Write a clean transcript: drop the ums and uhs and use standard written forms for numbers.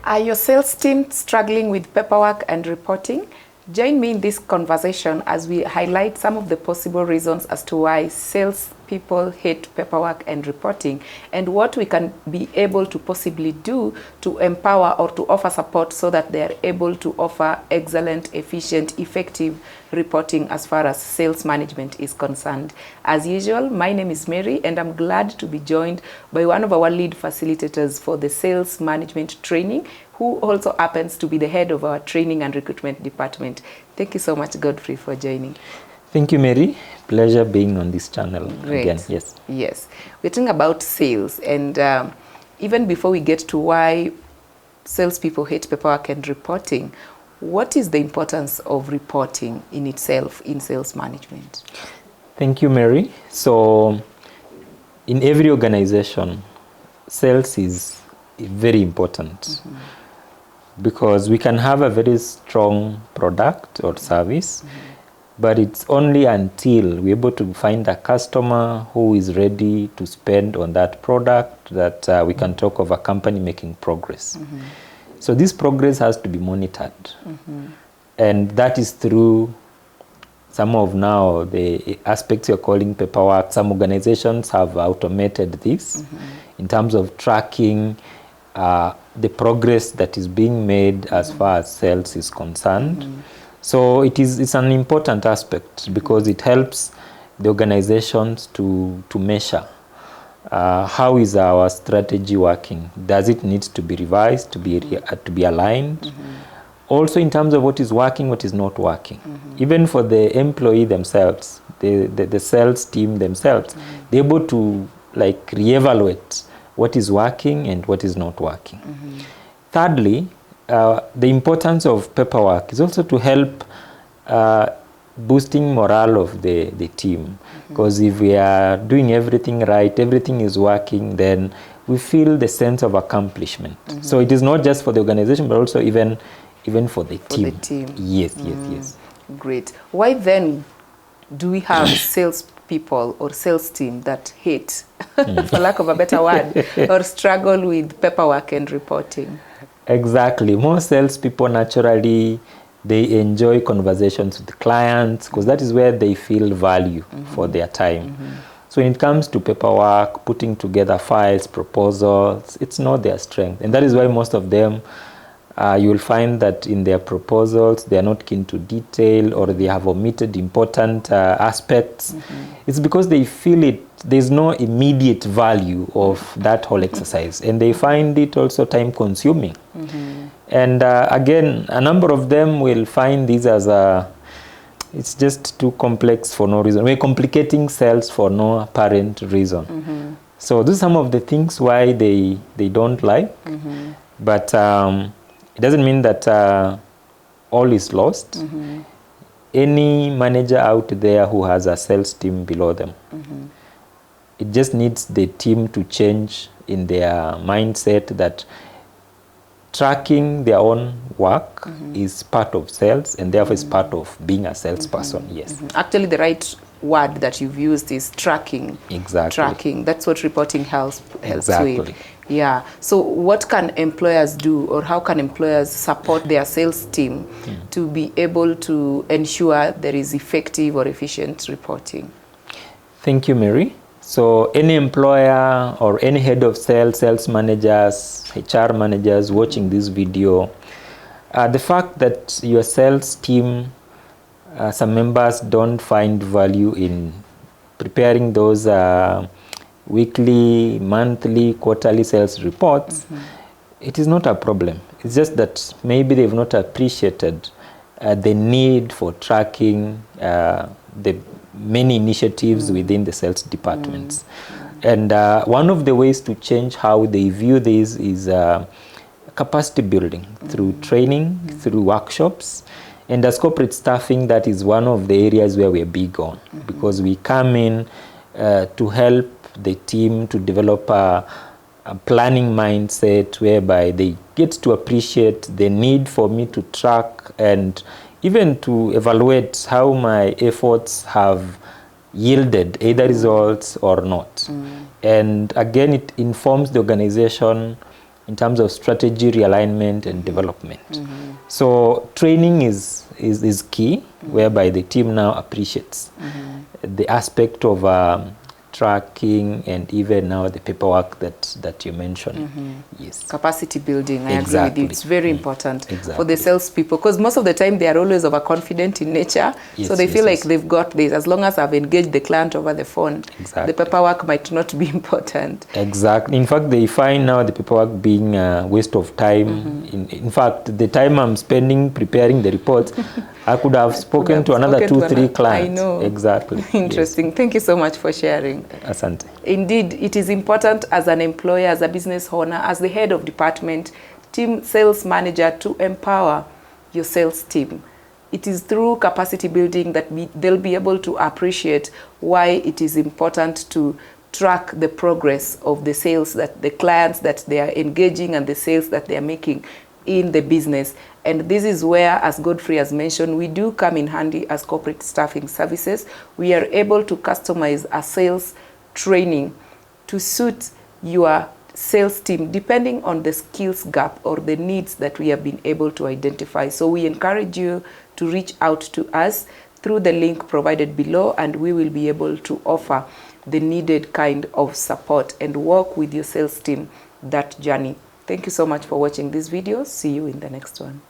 Are your sales team struggling with paperwork and reporting? Join me in this conversation as we highlight some of the possible reasons as to why salespeople hate paperwork and reporting, and what we can be able to possibly do to empower or to offer support so that they are able to offer excellent, efficient, effective reporting as far as sales management is concerned. As usual, my name is Mary, and I'm glad to be joined by one of our lead facilitators for the sales management training, who also happens to be the head of our training and recruitment department. Thank you so much, Godfrey, for joining. Thank you, Mary. Pleasure being on this channel again. Yes. We're talking about sales, and even before we get to why salespeople hate paperwork and reporting, what is the importance of reporting in itself in sales management? Thank you, Mary. So, in every organization, sales is very important. Because we can have a very strong product or service, but it's only until we're able to find a customer who is ready to spend on that product that we can talk of a company making progress. So this progress has to be monitored. And that is through some of now the aspects you're calling paperwork. Some organizations have automated this in terms of tracking the progress that is being made as far as sales is concerned. So it's an important aspect because it helps the organizations to measure how is our strategy working. Does it need to be revised, to be aligned? Also in terms of what is working, what is not working. Even for the employee themselves, the sales team themselves, they're able to like reevaluate what is working and what is not working. Thirdly, the importance of paperwork is also to help boosting morale of the team. Because if we are doing everything right, everything is working, then we feel the sense of accomplishment. So it is not just for the organization, but also even for the team. Yes. Great. Why then do we have salespeople or sales team that hate, for lack of a better word, or struggle with paperwork and reporting? Exactly. Most salespeople naturally, they enjoy conversations with clients because that is where they feel value for their time. So when it comes to paperwork, putting together files, proposals, it's not their strength. And that is why most of them, you will find that in their proposals, they are not keen to detail or they have omitted important aspects. It's because they feel there's no immediate value of that whole exercise. And they find it also time consuming. And again, a number of them will find this as it's just too complex for no reason. We're complicating sales for no apparent reason. So these are some of the things why they don't like. But it doesn't mean that all is lost. Any manager out there who has a sales team below them, it just needs the team to change in their mindset that tracking their own work is part of sales and therefore is part of being a salesperson. Yes. Actually, the right word that you've used is tracking. Exactly. Tracking. That's what reporting helps exactly. with. Yeah. So what can employers do, or how can employers support their sales team to be able to ensure there is effective or efficient reporting? Thank you, Mary. So any employer or any head of sales managers, HR managers watching this video, the fact that your sales team, some members don't find value in preparing those weekly, monthly, quarterly sales reports, it is not a problem. It's just that maybe they've not appreciated the need for tracking the many initiatives within the sales departments. And one of the ways to change how they view this is capacity building through training, through workshops. And as corporate staffing, that is one of the areas where we're big on, because we come in to help the team to develop a planning mindset whereby they get to appreciate the need for me to track and even to evaluate how my efforts have yielded either results or not. And again, it informs the organization in terms of strategy, realignment, and development. So training is key, whereby the team now appreciates the aspect of tracking and even now the paperwork that you mentioned. Yes. Capacity building, I agree with Exactly. you. It's very important Exactly. for the salespeople, because most of the time they are always overconfident in nature. Yes, so they yes, feel like yes. they've got this. As long as I've engaged the client over the phone, Exactly. the paperwork might not be important. Exactly. In fact, they find now the paperwork being a waste of time. In fact, the time I'm spending preparing the reports, I could have spoken to another 2-3 clients. I know. Exactly. Interesting. Yes. Thank you so much for sharing. Asante. Indeed, it is important as an employer, as a business owner, as the head of department, team sales manager, to empower your sales team. It is through capacity building that they'll be able to appreciate why it is important to track the progress of the sales, that the clients that they are engaging and the sales that they are making in the business. And this is where, as Godfrey has mentioned, we do come in handy as corporate staffing services. We are able to customize a sales training to suit your sales team depending on the skills gap or the needs that we have been able to identify. So we encourage you to reach out to us through the link provided below, and we will be able to offer the needed kind of support and work with your sales team that journey. Thank you so much for watching this video. See you in the next one.